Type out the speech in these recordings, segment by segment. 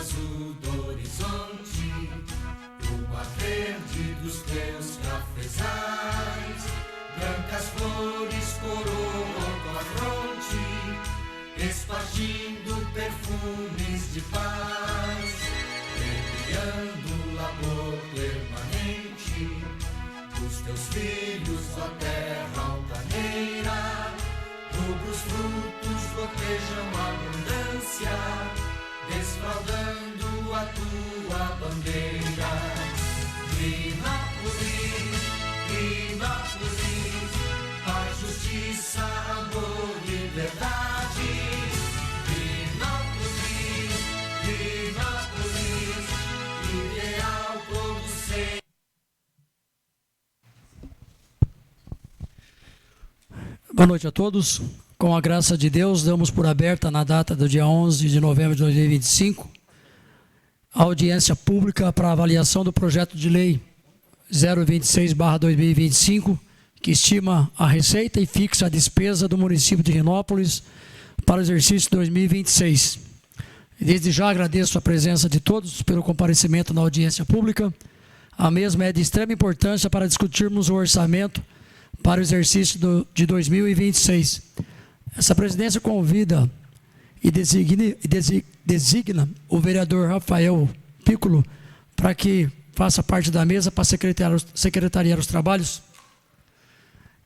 azul do horizonte, o mar verde dos teus cafezais, brancas flores coroam tua fronte, espargindo perfumes de paz, brilhando labor permanente dos teus filhos, ó terra altaneira. Rubros frutos gotejam abundância, desfraldando a tua bandeira. Trínápolis, Trínápolis, paz, justiça, amor, liberdade. Trínápolis, Trínápolis, ideal todo ser. Boa noite a todos. Com a graça de Deus, damos por aberta na data do dia 11 de novembro de 2025 a audiência pública para avaliação do projeto de lei 026/2025, que estima a receita e fixa a despesa do município de Renópolis para o exercício 2026. Desde já agradeço a presença de todos pelo comparecimento na audiência pública. A mesma é de extrema importância para discutirmos o orçamento para o exercício de 2026. Essa presidência convida e designa o vereador Rafael Piccolo para que faça parte da mesa para secretariar os trabalhos.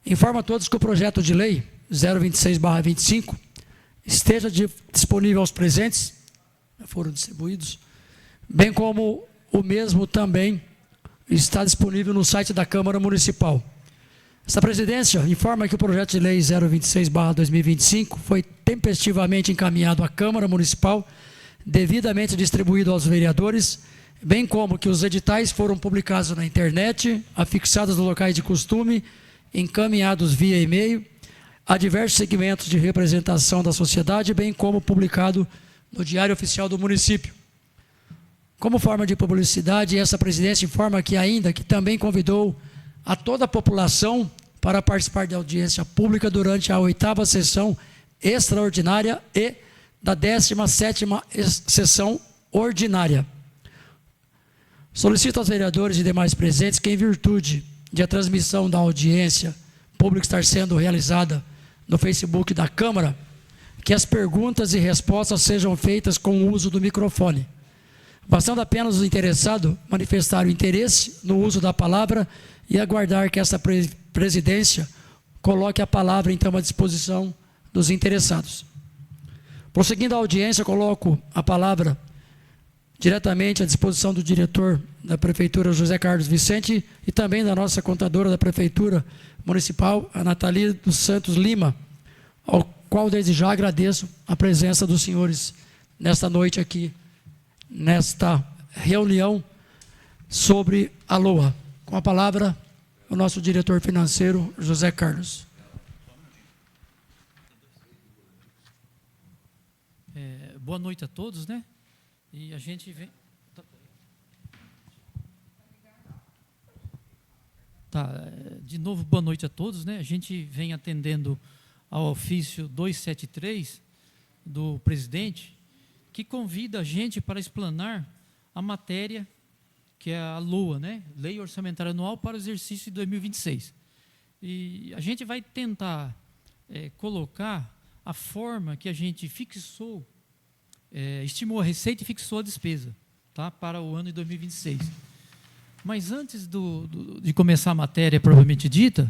Informa a todos que o projeto de lei 026/25 esteja disponível aos presentes, foram distribuídos, bem como o mesmo também está disponível no site da Câmara Municipal. Essa presidência informa que o projeto de lei 026/2025 foi tempestivamente encaminhado à Câmara Municipal, devidamente distribuído aos vereadores, bem como que os editais foram publicados na internet, afixados nos locais de costume, encaminhados via e-mail a diversos segmentos de representação da sociedade, bem como publicado no Diário Oficial do município. Como forma de publicidade, essa presidência informa que também convidou a toda a população para participar da audiência pública durante a 8ª sessão extraordinária e da 17ª sessão ordinária. Solicito aos vereadores e demais presentes que, em virtude de a transmissão da audiência pública estar sendo realizada no Facebook da Câmara, que as perguntas e respostas sejam feitas com o uso do microfone, bastando apenas o interessado manifestar o interesse no uso da palavra e aguardar que essa presidência coloque a palavra, então, à disposição dos interessados. Prosseguindo a audiência, coloco a palavra diretamente à disposição do diretor da Prefeitura, José Carlos Vicente, e também da nossa contadora da Prefeitura Municipal, a Nathalie dos Santos Lima, ao qual desde já agradeço a presença dos senhores nesta noite aqui, nesta reunião sobre a LOA. Com a palavra, o nosso diretor financeiro, José Carlos. Boa noite a todos, né? E a gente vem... De novo, boa noite a todos, né? A gente vem atendendo ao ofício 273 do presidente, que convida a gente para explanar a matéria que é a LOA, né? Lei Orçamentária Anual para o exercício de 2026. E a gente vai tentar colocar a forma que a gente fixou, estimou a receita e fixou a despesa, tá? Para o ano de 2026. Mas antes de começar a matéria propriamente dita,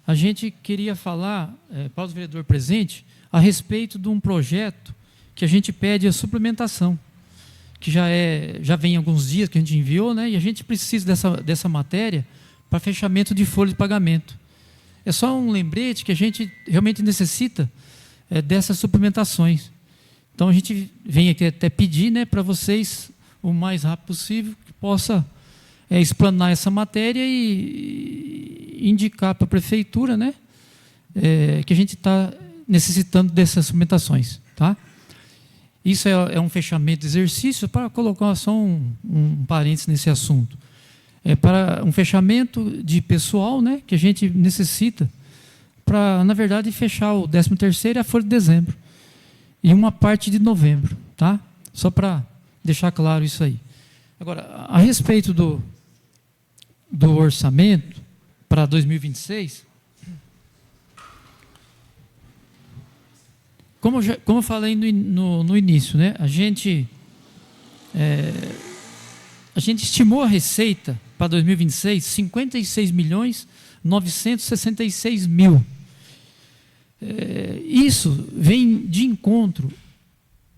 a gente queria falar para os vereadores presentes a respeito de um projeto que a gente pede a suplementação, que já vem alguns dias que a gente enviou, né? E a gente precisa dessa matéria para fechamento de folha de pagamento. É só um lembrete que a gente realmente necessita dessas suplementações. Então, a gente vem aqui até pedir, né, para vocês, o mais rápido possível, que possa explanar essa matéria e indicar para a Prefeitura, né, que a gente está necessitando dessas suplementações, tá? Isso é um fechamento de exercício, para colocar só um parênteses nesse assunto. É para um fechamento de pessoal, né, que a gente necessita para, na verdade, fechar o 13º e a folha de dezembro. E uma parte de novembro, tá? Só para deixar claro isso aí. Agora, a respeito do orçamento para 2026, como eu falei no início, né, a gente estimou a receita para 2026 56.966.000. Isso vem de encontro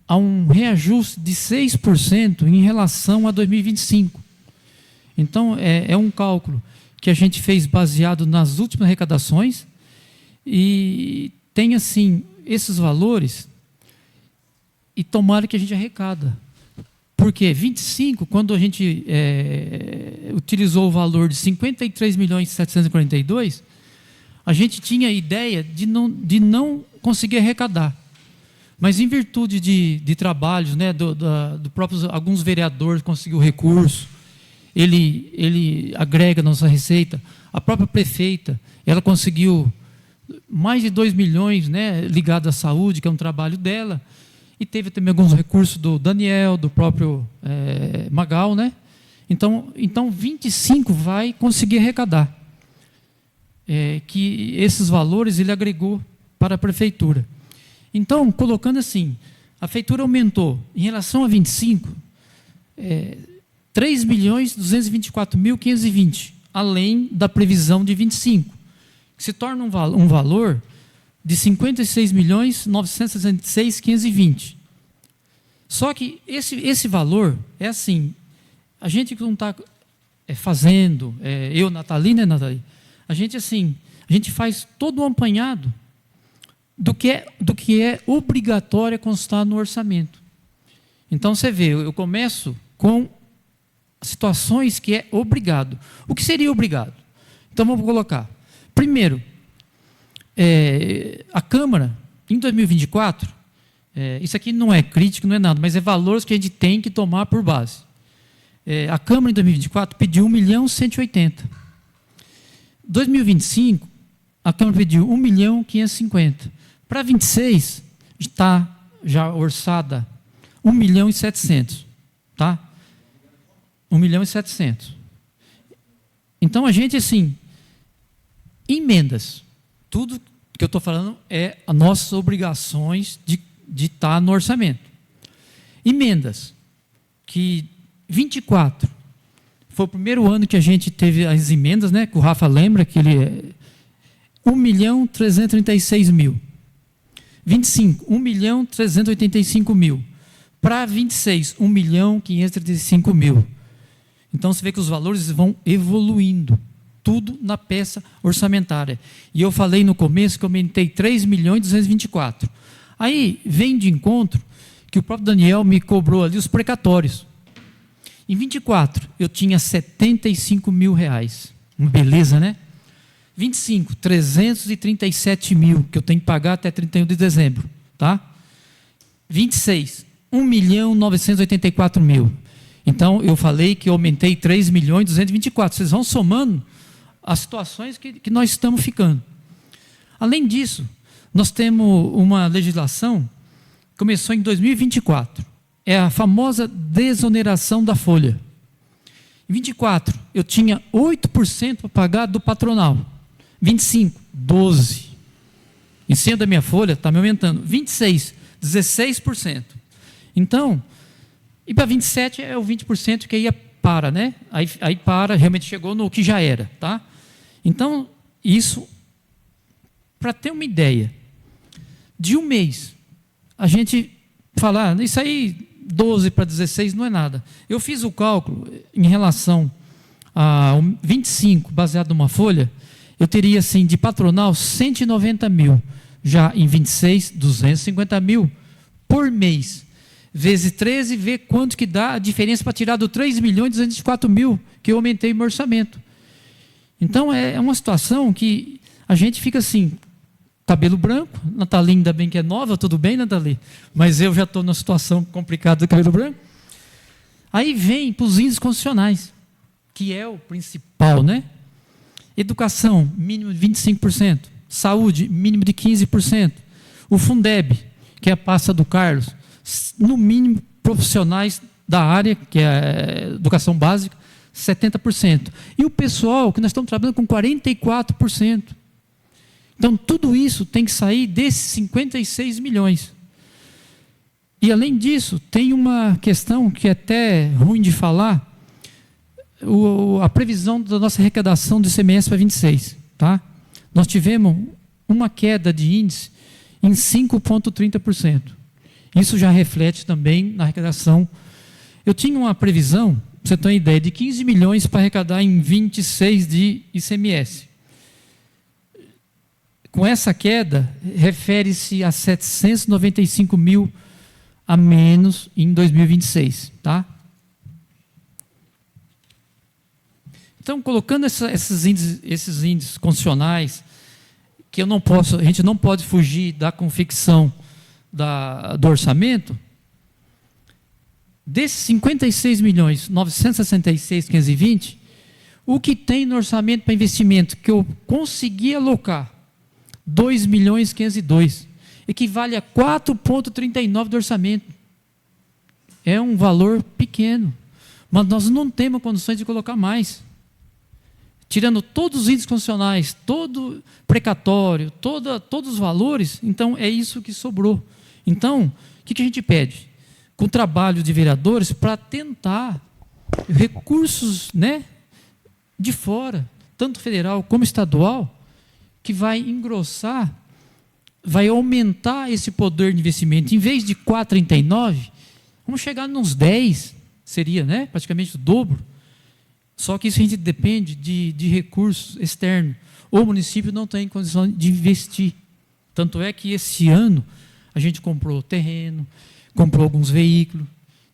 a um reajuste de 6% em relação a 2025. Então, é um cálculo que a gente fez baseado nas últimas arrecadações e tem, assim, esses valores e tomara que a gente arrecada. Porque 25, quando a gente utilizou o valor de 53.742.000, a gente tinha a ideia de não conseguir arrecadar. Mas em virtude de trabalhos, né, do próprio, alguns vereadores conseguiu recurso, ele agrega a nossa receita. A própria prefeita, ela conseguiu mais de 2 milhões, né, ligado à saúde, que é um trabalho dela, e teve também alguns recursos do Daniel, do próprio Magal, né? Então 25 vai conseguir arrecadar. Que esses valores ele agregou para a prefeitura. Então, colocando assim, a prefeitura aumentou, em relação a 25, 3.224.520, além da previsão de 25, que se torna um valor de 56.966.520. Só que esse valor é assim, a gente que não está fazendo, eu, Natalina, né, Nathalie? A gente faz todo um apanhado do que é obrigatório constar no orçamento. Então, você vê, eu começo com situações que é obrigado. O que seria obrigado? Então, vamos colocar. Primeiro, a Câmara, em 2024, isso aqui não é crítico, não é nada, mas é valores que a gente tem que tomar por base. A Câmara, em 2024, pediu 1.180.000. 2025, a Câmara pediu 1.550.000. Para 26, está já orçada 1.700.000. Tá? 1.700.000. Então, a gente, assim, emendas. Tudo que eu estou falando é as nossas obrigações de estar no orçamento. Emendas, que 24 foi o primeiro ano que a gente teve as emendas, né, que o Rafa lembra, que ele é 1.336.000. 25, 1.385.000. Para 26, 1.535.000. Então, você vê que os valores vão evoluindo. Tudo na peça orçamentária. E eu falei no começo que eu aumentei 3.224.000. Aí vem de encontro que o próprio Daniel me cobrou ali os precatórios. Em 24, eu tinha 75 mil reais. Uma beleza, né? 25, 337 mil, que eu tenho que pagar até 31 de dezembro. Tá? 26, 1.984.000. Então, eu falei que eu aumentei 3.224.000. Vocês vão somando as situações que nós estamos ficando. Além disso, nós temos uma legislação que começou em 2024. É a famosa desoneração da folha. Em 24, eu tinha 8% para pagar do patronal. 25, 12%. Em cima da minha folha, está me aumentando. 26, 16%. Então, e para 27 é o 20% que aí para, né? Aí para, realmente chegou no que já era, tá? Então, isso, para ter uma ideia, de um mês, a gente falar, isso aí, 12 para 16 não é nada. Eu fiz o cálculo em relação a 25, baseado numa folha, eu teria, assim, de patronal, 190 mil. Já em 26, 250 mil por mês. Vezes 13, vê quanto que dá a diferença para tirar do 3.204.000 que eu aumentei o meu orçamento. Então, é uma situação que a gente fica assim, cabelo branco, Nathalie ainda bem que é nova, tudo bem, Nathalie? Mas eu já estou numa situação complicada do cabelo branco. Aí vem para os índices constitucionais, que é o principal, né? Educação, mínimo de 25%. Saúde, mínimo de 15%. O Fundeb, que é a pasta do Carlos, no mínimo profissionais da área, que é a educação básica, 70%. E o pessoal, que nós estamos trabalhando com 44%. Então, tudo isso tem que sair desses 56 milhões. E, além disso, tem uma questão que é até ruim de falar, a previsão da nossa arrecadação do ICMS para 26. Tá? Nós tivemos uma queda de índice em 5,30%. Isso já reflete também na arrecadação. Eu tinha uma previsão, para você ter uma ideia, de 15 milhões para arrecadar em 26 de ICMS. Com essa queda, refere-se a 795 mil a menos em 2026. Tá? Então, colocando esses índices constitucionais, que a gente não pode fugir da confecção do orçamento, desses 56 milhões 966.520, o que tem no orçamento para investimento que eu consegui alocar 2.502, equivale a 4,39 do orçamento. É um valor pequeno, mas nós não temos condições de colocar mais. Tirando todos os índices constitucionais, todo precatório, todos os valores, então é isso que sobrou. Então, o que a gente pede? Com o trabalho de vereadores para tentar recursos, né, de fora, tanto federal como estadual, que vai engrossar, vai aumentar esse poder de investimento. Em vez de 4,39, vamos chegar nos 10, seria, né, praticamente o dobro. Só que isso a gente depende de recursos externos. O município não tem condição de investir. Tanto é que esse ano a gente comprou terreno, comprou alguns veículos.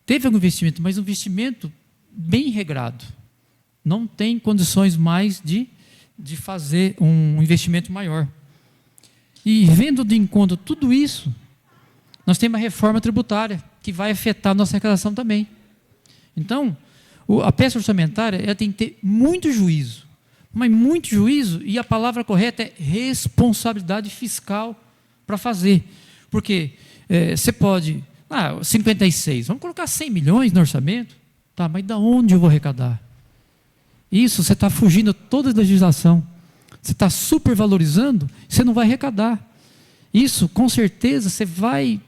Teve algum investimento, mas um investimento bem regrado. Não tem condições mais de fazer um investimento maior. E vendo de encontro tudo isso, nós temos uma reforma tributária que vai afetar a nossa arrecadação também. Então, a peça orçamentária ela tem que ter muito juízo, mas muito juízo, e a palavra correta é responsabilidade fiscal para fazer. Porque você pode, 56, vamos colocar 100 milhões no orçamento, tá, mas de onde eu vou arrecadar? Isso, você está fugindo toda a legislação, você está supervalorizando, você não vai arrecadar. Isso, com certeza, você vai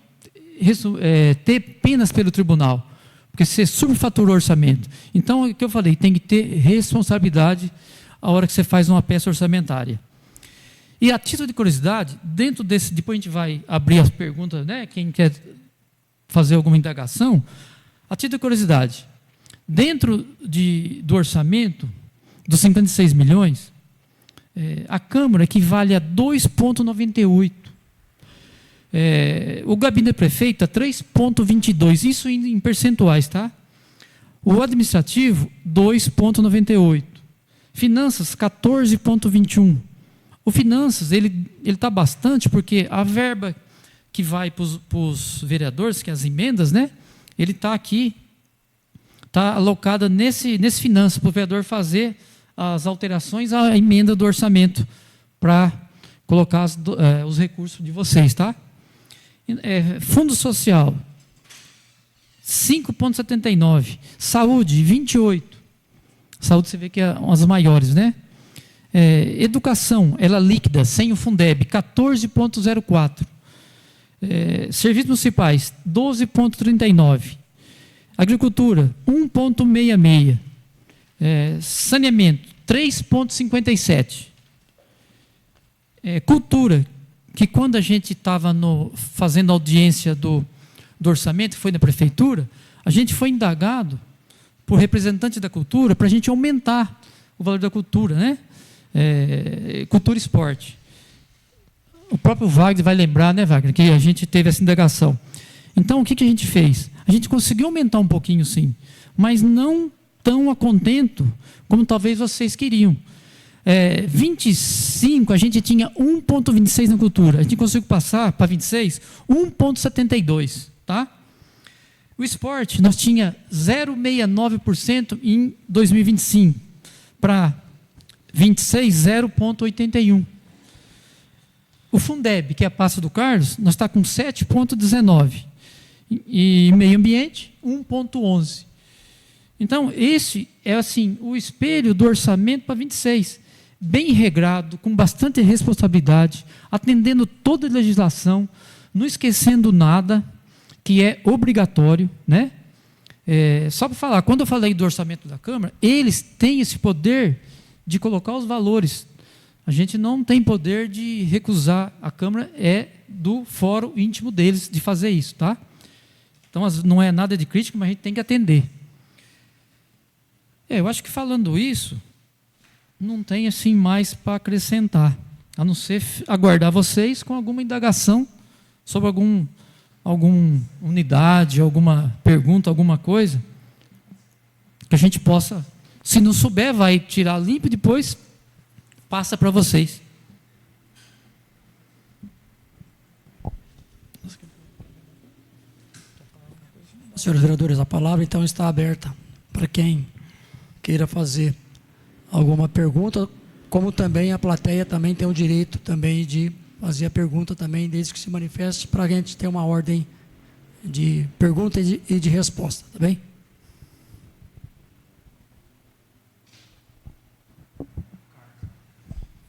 ter penas pelo tribunal, porque você superfaturou o orçamento. Então, o que eu falei, tem que ter responsabilidade a hora que você faz uma peça orçamentária. E a título de curiosidade, dentro desse, depois a gente vai abrir as perguntas, né, quem quer fazer alguma indagação, a título de curiosidade, dentro do orçamento, dos 56 milhões, a Câmara equivale a 2,98. O gabinete prefeito a 3,22, isso em percentuais, tá? O administrativo, 2,98. Finanças, 14,21. O finanças, ele está bastante, porque a verba que vai para os vereadores, que é as emendas, né? Ele está aqui, está alocada nesse finanças, para o vereador fazer as alterações à emenda do orçamento, para colocar os recursos de vocês, tá? Fundo social, 5,79. Saúde, 28. Saúde você vê que é uma das maiores, né? Educação, ela líquida, sem o Fundeb, 14,04. Serviços municipais, 12,39. Agricultura, 1,66. Saneamento, 3,57. Cultura, que quando a gente estava fazendo audiência do orçamento, foi na prefeitura, a gente foi indagado por representante da cultura para a gente aumentar o valor da cultura, né? Cultura e esporte. O próprio Wagner vai lembrar, né, Wagner, que a gente teve essa indagação. Então, o que a gente fez? A gente conseguiu aumentar um pouquinho, sim, mas não tão a contento como talvez vocês queriam. 25, a gente tinha 1,26 na cultura. A gente conseguiu passar para 26, 1,72, tá? O esporte, nós tinha 0,69% em 2025, para 26, 0,81. O Fundeb, que é a pasta do Carlos, nós está com 7,19. E meio ambiente, 1,11. Então, esse é assim o espelho do orçamento para 26. Bem regrado, com bastante responsabilidade, atendendo toda a legislação, não esquecendo nada que é obrigatório, né? Só para falar, quando eu falei do orçamento da Câmara, eles têm esse poder de colocar os valores. A gente não tem poder de recusar. A Câmara é do fórum íntimo deles de fazer isso, tá? Então, não é nada de crítica, mas a gente tem que atender. Eu acho que falando isso, não tem assim mais para acrescentar, a não ser aguardar vocês com alguma indagação sobre alguma unidade, alguma pergunta, alguma coisa, que a gente possa, se não souber, vai tirar limpo e depois passa para vocês. Senhores vereadores, a palavra então está aberta para quem queira fazer alguma pergunta, como também a plateia também tem o direito também de fazer a pergunta também, desde que se manifeste, para a gente ter uma ordem de pergunta e de resposta, tá bem?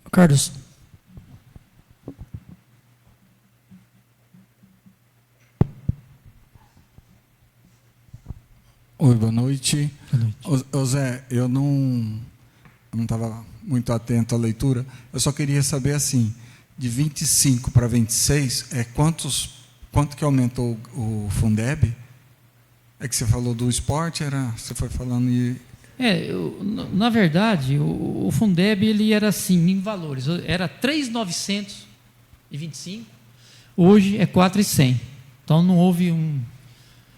Carlos. Oi, boa noite. Boa noite. Ô Zé, eu não estava muito atento à leitura. Eu só queria saber assim, de 25 para 26, quanto que aumentou o Fundeb? É que você falou do esporte, você foi falando e... Na verdade, o Fundeb ele era assim, em valores, era 3.925, hoje é 4.100. Então não houve um...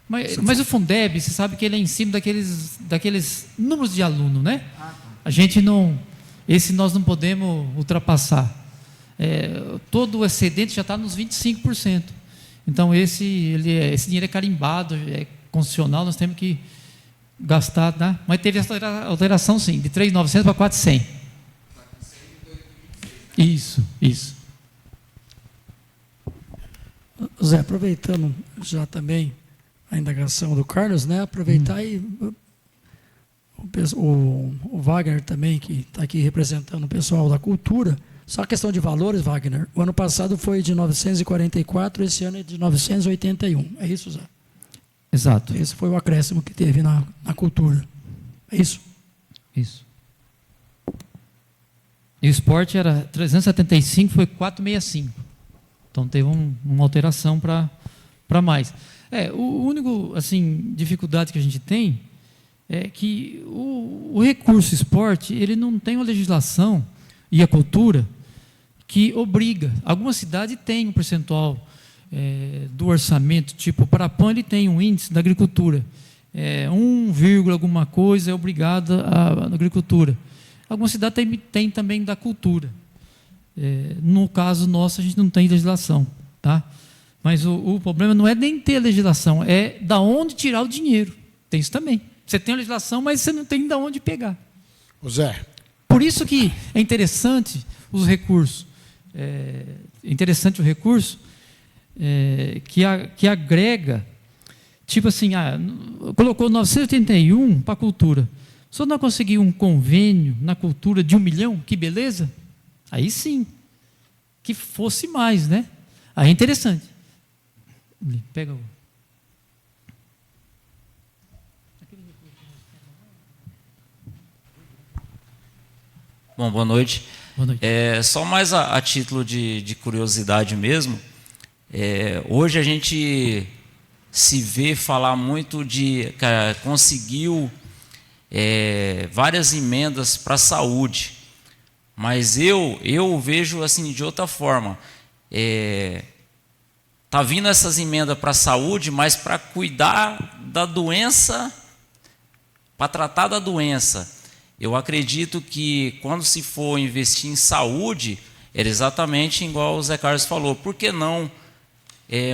Mas o Fundeb, você sabe que ele é em cima daqueles números de aluno, né? A gente não... Esse nós não podemos ultrapassar. Todo o excedente já está nos 25%. Então esse dinheiro é carimbado, é constitucional, nós temos que gastar, tá? Mas teve essa alteração sim, de 3.900 para 4.100. Isso. Zé, aproveitando já também a indagação do Carlos, né? Aproveitar e o Wagner também, que está aqui representando o pessoal da cultura. Só a questão de valores, Wagner. O ano passado foi de 944, esse ano é de 981. É isso, Zé? Exato. Esse foi o acréscimo que teve na cultura. É isso? Isso. E o esporte era 375, foi 465. Então teve uma alteração para mais. O único assim, dificuldade que a gente tem é que o recurso esporte, ele não tem uma legislação e a cultura que obriga. Alguma cidade tem um percentual do orçamento, tipo o Parapan, ele tem um índice da agricultura, 1, alguma coisa é obrigada à agricultura. Alguma cidade tem também da cultura. No caso nosso, a gente não tem legislação, tá? Mas o problema não é nem ter legislação, é da onde tirar o dinheiro. Tem isso também. Você tem a legislação, mas você não tem de onde pegar. Ô Zé. Por isso que é interessante os recursos. É interessante o recurso que agrega, tipo assim, colocou 981 para a cultura. Se eu não conseguir um convênio na cultura de 1 milhão, que beleza? Aí sim, que fosse mais, né? Aí é interessante. Pega o... Bom, boa noite. Boa noite. Só mais a título de curiosidade mesmo, hoje a gente se vê falar muito de... conseguiu várias emendas para a saúde, mas eu vejo assim de outra forma. Está vindo essas emendas para a saúde, mas para cuidar da doença, para tratar da doença. Eu acredito que quando se for investir em saúde, era exatamente igual o Zé Carlos falou. Por que não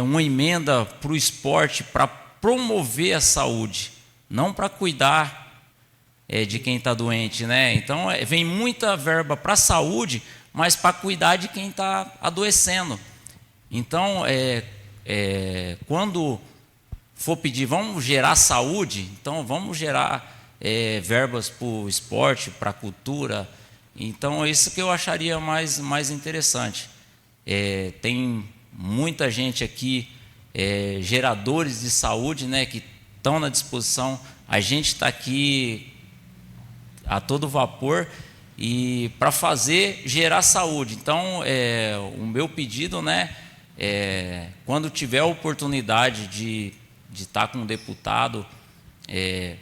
uma emenda para o esporte, para promover a saúde, não para cuidar de quem está doente, né? Então, vem muita verba para a saúde, mas para cuidar de quem está adoecendo. Então, quando for pedir, vamos gerar saúde, então vamos gerar verbas para o esporte, para a cultura. Então, é isso que eu acharia mais interessante. Tem muita gente aqui, geradores de saúde, né, que estão na disposição. A gente está aqui a todo vapor e para gerar saúde. Então, o meu pedido, né, quando tiver a oportunidade de estar com um deputado,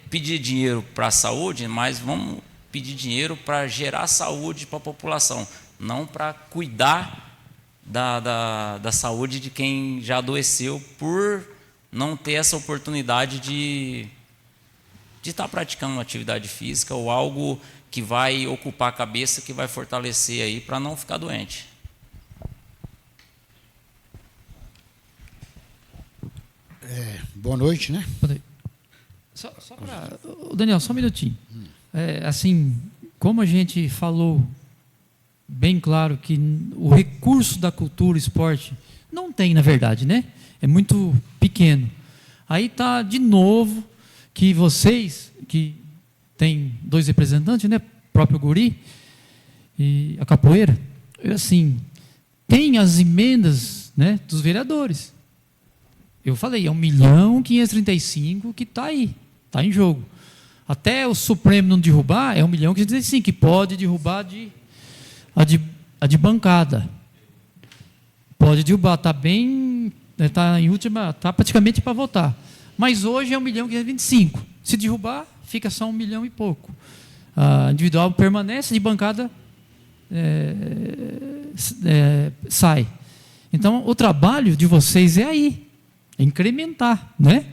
pedir dinheiro para a saúde, mas vamos pedir dinheiro para gerar saúde para a população, não para cuidar da saúde de quem já adoeceu por não ter essa oportunidade de estar praticando uma atividade física ou algo que vai ocupar a cabeça, que vai fortalecer aí para não ficar doente. Boa noite, né? Só para... Daniel, só um minutinho. Assim, como a gente falou bem claro que o recurso da cultura e esporte não tem, na verdade, né? É muito pequeno. Aí está, de novo, que vocês, que tem 2 representantes, né? O próprio Guri e a capoeira, assim, tem as emendas, né, dos vereadores. Eu falei, 1.535.000 que está aí, está em jogo. Até o Supremo não derrubar, 1.535.000, que pode derrubar a de bancada. Pode derrubar, está bem, está em última, está praticamente para votar. Mas hoje é 1.525.000. Se derrubar, fica só 1 milhão e pouco. A individual permanece, de bancada sai. Então, o trabalho de vocês é aí. Incrementar, né?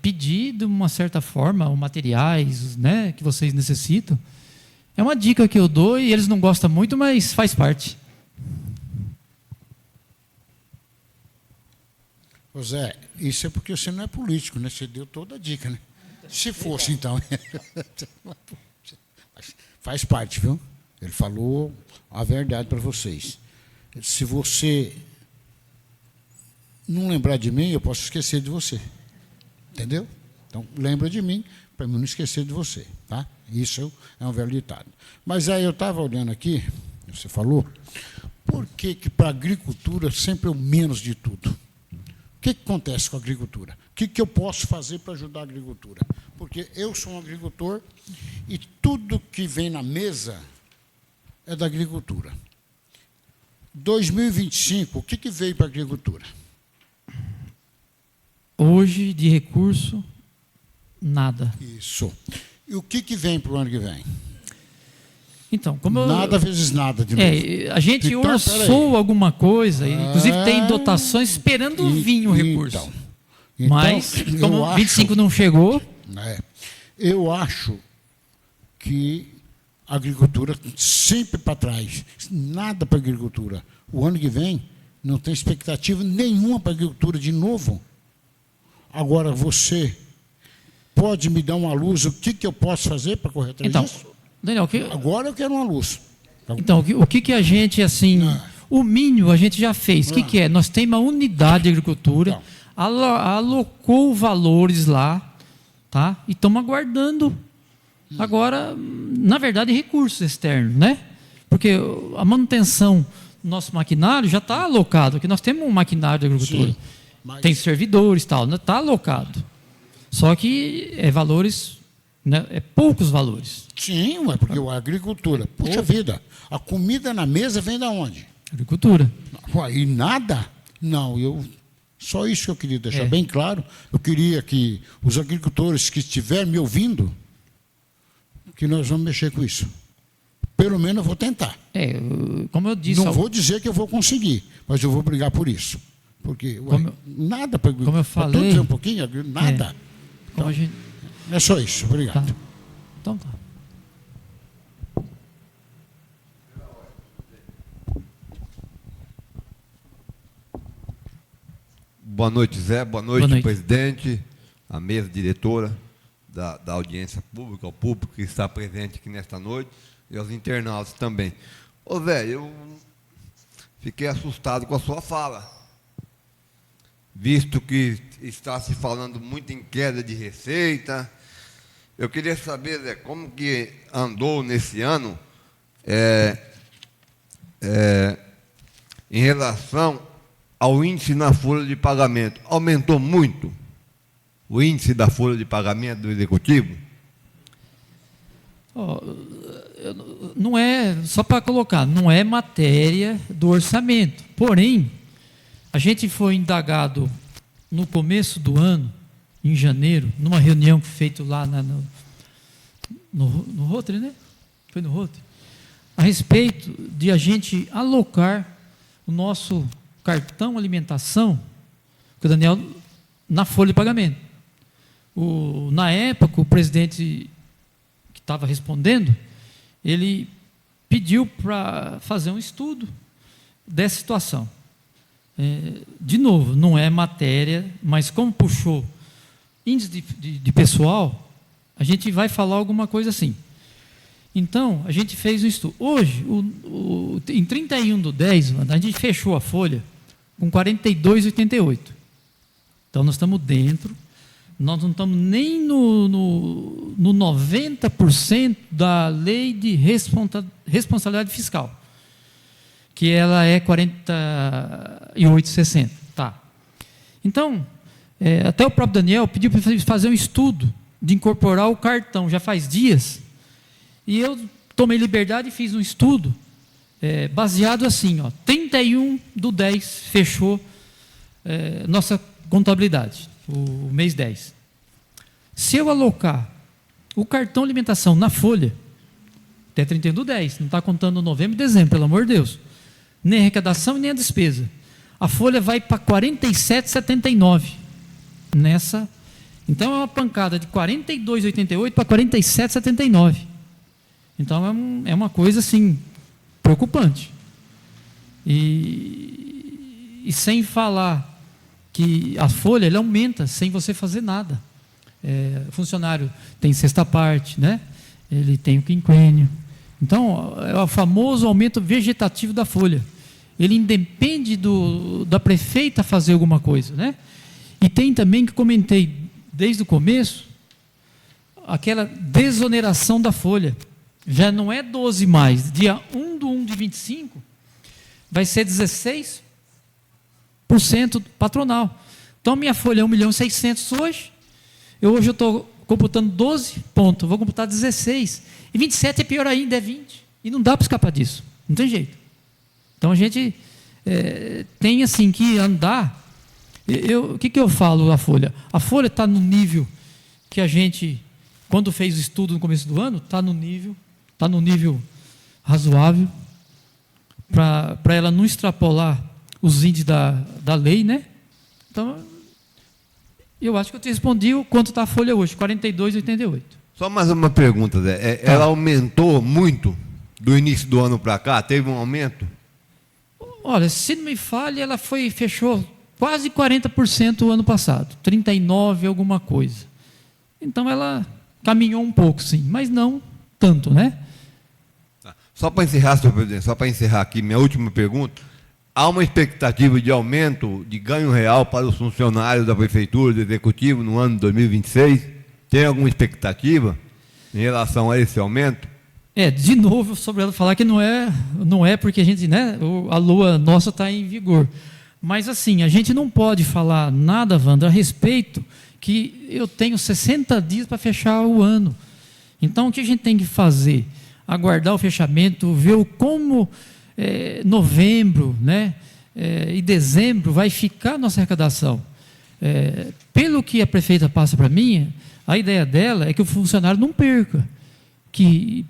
Pedir de uma certa forma os materiais, né, que vocês necessitam. É uma dica que eu dou e eles não gostam muito, mas faz parte. José, isso é porque você não é político, né? Você deu toda a dica, né? Se fosse, então. Faz parte, viu? Ele falou a verdade para vocês. Se você não lembrar de mim, eu posso esquecer de você. Entendeu? Então, lembra de mim, para mim não esquecer de você. Tá? Isso é um velho ditado. Mas aí eu estava olhando aqui, você falou, por que para a agricultura sempre é o menos de tudo? O que acontece com a agricultura? O que eu posso fazer para ajudar a agricultura? Porque eu sou um agricultor e tudo que vem na mesa é da agricultura. 2025, o que veio para a agricultura? Hoje, de recurso, nada. Isso. E o que vem para o ano que vem? Então, como nada vezes nada de novo. A gente então, orçou alguma coisa, inclusive tem dotações esperando vir o recurso. Então, mas, como 25 não chegou... Eu acho que a agricultura sempre para trás. Nada para a agricultura. O ano que vem não tem expectativa nenhuma para a agricultura de novo. Agora, você pode me dar uma luz, o que eu posso fazer para correr atrás disso? Daniel, agora eu quero uma luz. Então, o que a gente, assim, o mínimo a gente já fez. O que é? Nós temos uma unidade de agricultura, alocou valores lá, tá? E estamos aguardando agora, na verdade, recursos externos, né? Porque a manutenção do nosso maquinário já está alocado, aqui nós temos um maquinário de agricultura. Sim. Tem servidores e tal, está alocado. Só que valores, né, poucos valores. Sim, porque a agricultura, puxa vida, a comida na mesa vem da onde? Agricultura. E nada? Não, só isso que eu queria deixar bem claro. Eu queria que os agricultores que estiverem me ouvindo, que nós vamos mexer com isso. Pelo menos eu vou tentar. Como eu disse... Não vou dizer que eu vou conseguir, mas eu vou brigar por isso. Porque nada para... Como eu falei... Dizer um pouquinho, nada. Então, é só isso. Obrigado. Tá. Então tá. Boa noite, Zé. Boa noite, presidente, a mesa diretora da audiência pública, ao público que está presente aqui nesta noite e aos internautas também. Ô, Zé, eu fiquei assustado com a sua fala. visto que está se falando muito em queda de receita. Eu queria saber, Zé, como que andou nesse ano em relação ao índice na folha de pagamento. Aumentou muito o índice da folha de pagamento do Executivo? Não é, só para colocar, não é matéria do orçamento. Porém, a gente foi indagado no começo do ano, em janeiro, numa reunião feita lá no Rotary, né? Foi no Rotary. A respeito de a gente alocar o nosso cartão alimentação, com o Daniel, na folha de pagamento. Na época, o presidente que estava respondendo, ele pediu para fazer um estudo dessa situação. De novo, não é matéria, mas como puxou índice de pessoal, a gente vai falar alguma coisa assim. Então, a gente fez um estudo. Hoje, em 31/10, a gente fechou a folha com 42,88. Então, nós estamos dentro, nós não estamos nem no 90% da lei de responsabilidade fiscal, que ela é 48,60. Tá. Então, até o próprio Daniel pediu para fazer um estudo de incorporar o cartão, já faz dias, e eu tomei liberdade e fiz um estudo baseado assim, 31/10 fechou nossa contabilidade, o mês 10. Se eu alocar o cartão alimentação na folha, até 31/10, não está contando novembro e dezembro, pelo amor de Deus, nem a arrecadação e nem a despesa, a folha vai para 47,79 nessa. Então é uma pancada de 42,88 para 47,79. Então é uma coisa assim preocupante. E sem falar que a folha ela aumenta sem você fazer nada. O funcionário tem sexta parte, né? Ele tem o quinquênio. Então é o famoso aumento vegetativo da folha. Ele independe da prefeita fazer alguma coisa, né? E tem também, que comentei desde o começo, aquela desoneração da folha. Já não é 12 mais, dia 1/1/25, vai ser 16% patronal. Então, minha folha é 1.600.000 hoje, hoje eu estou computando 12 pontos, vou computar 16, e 27 é pior ainda, é 20, e não dá para escapar disso, não tem jeito. Então, a gente tem assim que andar. O que eu falo da folha? A folha está no nível que a gente, quando fez o estudo no começo do ano, está no nível razoável para ela não extrapolar os índices da lei, né? Então, eu acho que eu te respondi o quanto está a folha hoje, 42,88. Só mais uma pergunta, Zé. Ela aumentou muito do início do ano para cá? Teve um aumento? Olha, se não me falha, ela fechou quase 40% o ano passado, 39 alguma coisa. Então ela caminhou um pouco, sim, mas não tanto, né? Só para encerrar, senhor presidente, só para encerrar aqui, minha última pergunta. Há uma expectativa de aumento de ganho real para os funcionários da Prefeitura, do Executivo, no ano de 2026? Tem alguma expectativa em relação a esse aumento? De novo, sobre ela falar que não é porque a gente, né, a lua nossa está em vigor. Mas assim, a gente não pode falar nada, Wander, a respeito que eu tenho 60 dias para fechar o ano. Então, o que a gente tem que fazer? Aguardar o fechamento, ver como novembro, né, e dezembro vai ficar a nossa arrecadação. Pelo que a prefeita passa para mim, a ideia dela é que o funcionário não perca, que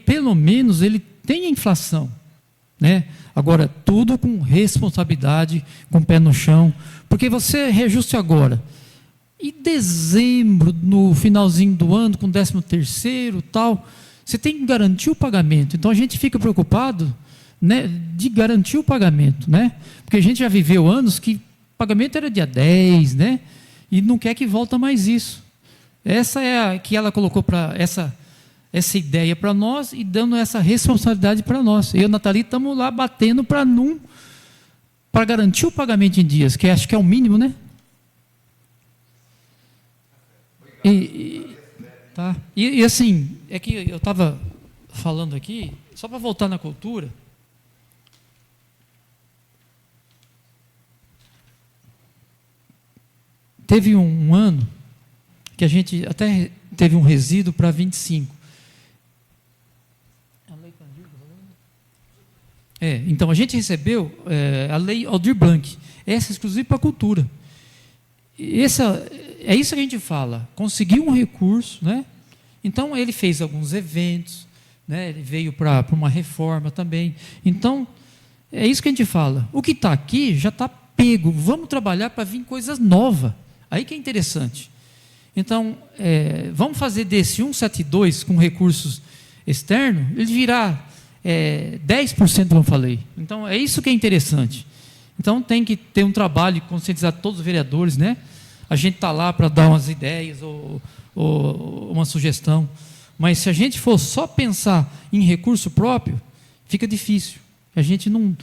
pelo menos ele tenha inflação, né? Agora, tudo com responsabilidade, com o pé no chão, porque você reajuste agora, e dezembro, no finalzinho do ano, com 13º, tal, você tem que garantir o pagamento. Então, a gente fica preocupado, né, de garantir o pagamento, né? Porque a gente já viveu anos que o pagamento era dia 10, né? E não quer que volta mais isso. Essa é a que ela colocou para essa ideia para nós e dando essa responsabilidade para nós. Eu e a Nathalie estamos lá batendo para não para garantir o pagamento em dias, que acho que é o mínimo, né? Tá. E assim, é que eu estava falando aqui, só para voltar na cultura. Teve um ano que a gente até teve um resíduo para 25. Então a gente recebeu a lei Aldir Blanc, essa é exclusiva para a cultura. É isso que a gente fala, conseguiu um recurso, né? Então ele fez alguns eventos, né? Ele veio para uma reforma também. Então, é isso que a gente fala. O que está aqui já está pego, vamos trabalhar para vir coisas novas. Aí que é interessante. Então, vamos fazer desse 172 com recursos externos, ele virar 10%, como eu falei. Então, é isso que é interessante. Então, tem que ter um trabalho, conscientizar todos os vereadores, né? A gente está lá para dar umas ideias ou uma sugestão. Mas se a gente for só pensar em recurso próprio, fica difícil. A gente não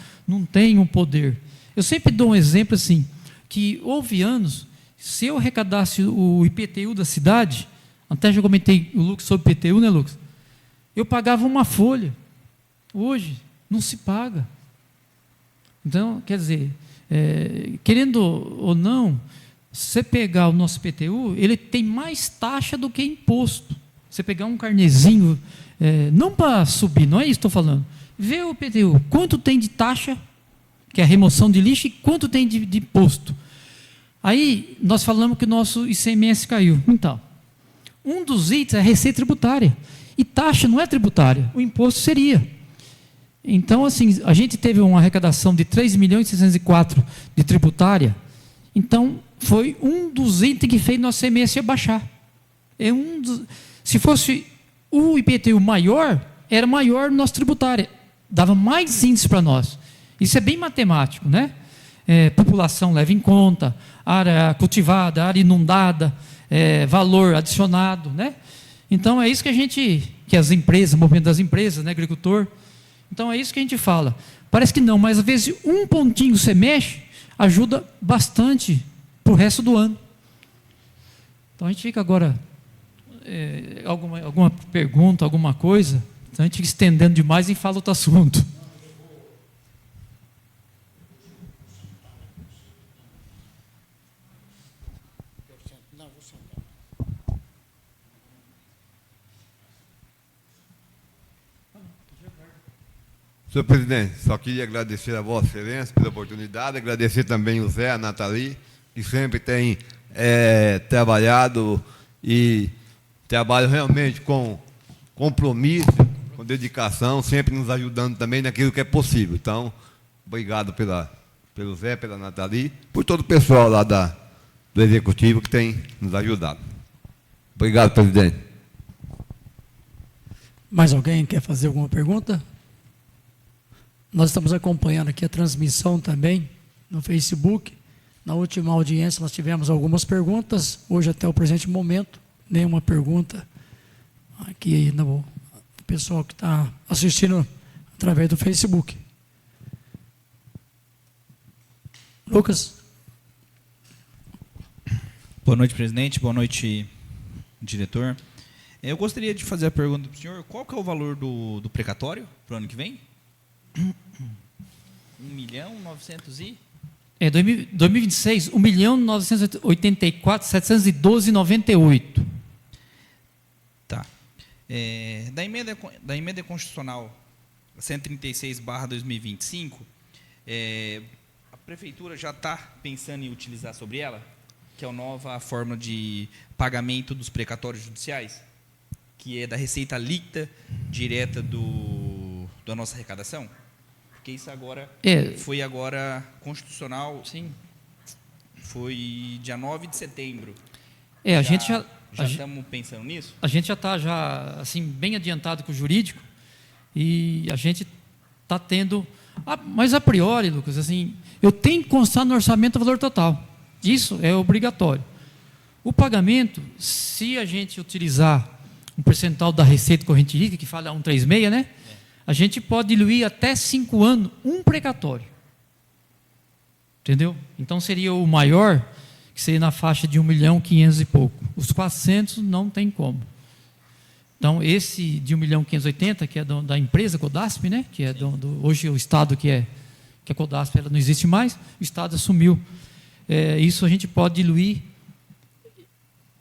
tem um poder. Eu sempre dou um exemplo assim, que houve anos, se eu arrecadasse o IPTU da cidade, até já comentei o Lucas sobre IPTU, né, Lucas? Eu pagava uma folha. Hoje, não se paga. Então, quer dizer, querendo ou não, se você pegar o nosso IPTU, ele tem mais taxa do que imposto. Você pegar um carnezinho, não para subir, não é isso que estou falando. Vê o IPTU, quanto tem de taxa, que é a remoção de lixo, e quanto tem de imposto. Aí, nós falamos que o nosso ICMS caiu. Então, um dos itens é a receita tributária. E taxa não é tributária, o imposto seria. Então, assim, a gente teve uma arrecadação de 3.604.000 de tributária. Então, foi um dos itens que fez nosso ICMS baixar. Se fosse o IPTU maior, era maior no nosso tributário. Dava mais índice para nós. Isso é bem matemático, né? População leva em conta, área cultivada, área inundada, valor adicionado, né? Então, é isso que as empresas, o movimento das empresas, né, agricultor. Então, é isso que a gente fala. Parece que não, mas às vezes um pontinho você mexe, ajuda bastante para o resto do ano. Então, a gente fica agora, alguma pergunta, alguma coisa, então a gente fica estendendo demais e fala outro assunto. Senhor presidente, só queria agradecer a Vossa Excelência pela oportunidade, agradecer também o Zé, a Nathalie, que sempre tem trabalhado e trabalham realmente com compromisso, com dedicação, sempre nos ajudando também naquilo que é possível. Então, obrigado pelo Zé, pela Nathalie, por todo o pessoal lá do Executivo que tem nos ajudado. Obrigado, presidente. Mais alguém quer fazer alguma pergunta? Nós estamos acompanhando aqui a transmissão também no Facebook. Na última audiência nós tivemos algumas perguntas. Hoje, até o presente momento, nenhuma pergunta aqui no pessoal que está assistindo através do Facebook. Lucas? Boa noite, presidente. Boa noite, diretor. Eu gostaria de fazer a pergunta para o senhor. Qual que é o valor do precatório para o ano que vem? 1.900 e... 2026, 1.984.712,98. Tá. Da emenda constitucional 136/2025, a prefeitura já está pensando em utilizar sobre ela, que é a nova forma de pagamento dos precatórios judiciais, que é da receita líquida direta da nossa arrecadação? Porque isso agora foi agora constitucional. Sim. Foi dia 9 de setembro. A gente já estamos pensando nisso? A gente já está assim, bem adiantado com o jurídico e a gente está tendo... Mas a priori, Lucas, assim, eu tenho que constar no orçamento o valor total. Isso é obrigatório. O pagamento, se a gente utilizar um percentual da receita corrente líquida, que fala 136, né? A gente pode diluir até 5 anos um precatório. Entendeu? Então seria o maior, que seria na faixa de 1.500.000 e pouco. Os 400 não tem como. Então esse de 1.580.000, que é da empresa Codasp, né? Que é hoje o Estado que a Codasp ela não existe mais, o Estado assumiu. Isso a gente pode diluir,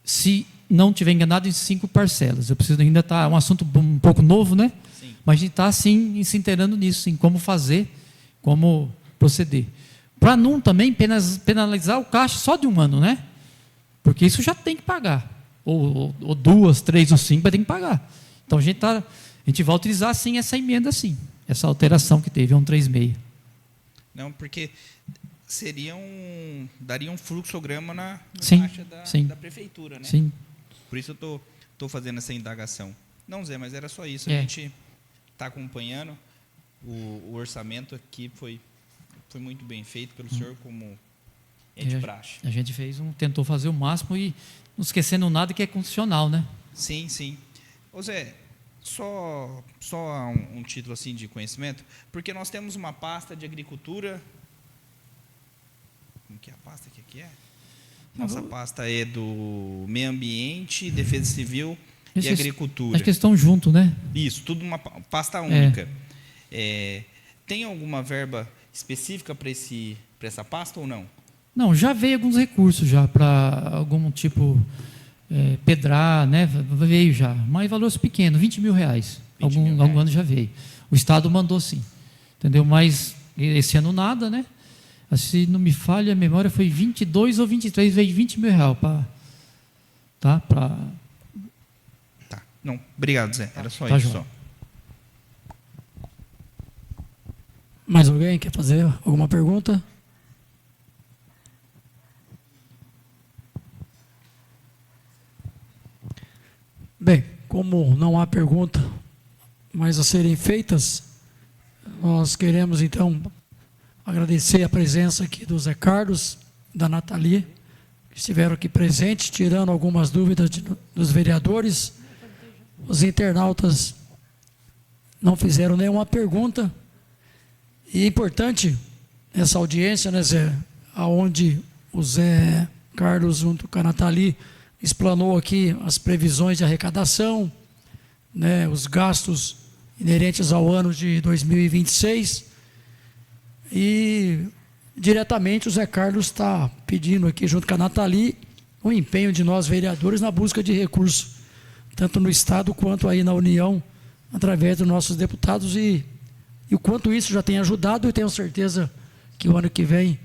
se não tiver enganado, em 5 parcelas. Eu preciso ainda estar, é um assunto um pouco novo, né? Sim. Mas a gente está sim se inteirando nisso, em como fazer, como proceder. Para não também penalizar o caixa só de um ano, né? Porque isso já tem que pagar. Ou 2, 3 ou 5 vai ter que pagar. Então a gente vai utilizar sim essa emenda, sim. Essa alteração que teve, 136. Não, porque daria um fluxograma na Sim, caixa sim. da prefeitura, né? Sim. Por isso eu estou fazendo essa indagação. Não, Zé, mas era só isso. É. A gente está acompanhando. O orçamento aqui foi muito bem feito pelo senhor, como é de praxe. A gente tentou fazer o máximo e não esquecendo nada que é constitucional, né? Sim, sim. Ô Zé, só um título assim de conhecimento, porque nós temos uma pasta de agricultura. Como que é a pasta que aqui é? Nossa pasta é do meio ambiente, defesa civil e agricultura. Acho que eles estão juntos, né? Isso, tudo uma pasta única. Tem alguma verba específica para essa pasta ou não? Não, já veio alguns recursos já para algum tipo pedrar, né? Veio já, mas valores pequenos, R$20.000. Algum ano já veio. O Estado mandou sim, entendeu? Mas esse ano nada, né? Se não me falha a memória, foi 22 ou 23, veio R$20.000 para. Tá? Tá. Não, obrigado, Zé. Era só Tá, isso. João. Só. Mais alguém quer fazer alguma pergunta? Bem, como não há pergunta mais a serem feitas, nós queremos então agradecer a presença aqui do Zé Carlos, da Nathalie, que estiveram aqui presentes, tirando algumas dúvidas dos vereadores. Os internautas não fizeram nenhuma pergunta. E é importante essa audiência, né, Zé, aonde o Zé Carlos, junto com a Nathalie, explanou aqui as previsões de arrecadação, né, os gastos inerentes ao ano de 2026. E diretamente o Zé Carlos está pedindo aqui, junto com a Nathalie, o empenho de nós vereadores na busca de recursos, tanto no Estado quanto aí na União, através dos nossos deputados, e o quanto isso já tem ajudado, e tenho certeza que o ano que vem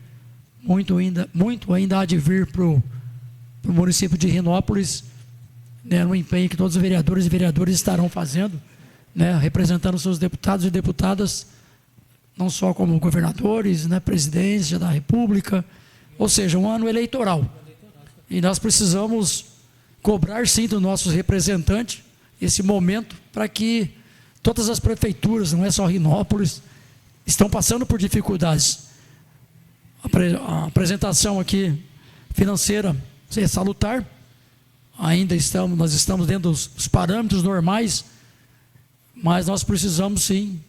muito ainda há de vir para o município de Rinópolis, né, no empenho que todos os vereadores e vereadoras estarão fazendo, né, representando seus deputados e deputadas, não só como governadores, né, presidência da República, ou seja, um ano eleitoral. E nós precisamos cobrar sim dos nossos representantes esse momento para que todas as prefeituras, não é só Rinópolis, estão passando por dificuldades. A apresentação aqui financeira é salutar, nós estamos dentro dos parâmetros normais, mas nós precisamos sim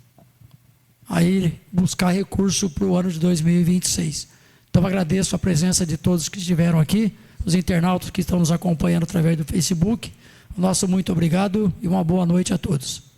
aí buscar recurso para o ano de 2026. Então agradeço a presença de todos que estiveram aqui, os internautas que estão nos acompanhando através do Facebook. Nosso muito obrigado e uma boa noite a todos.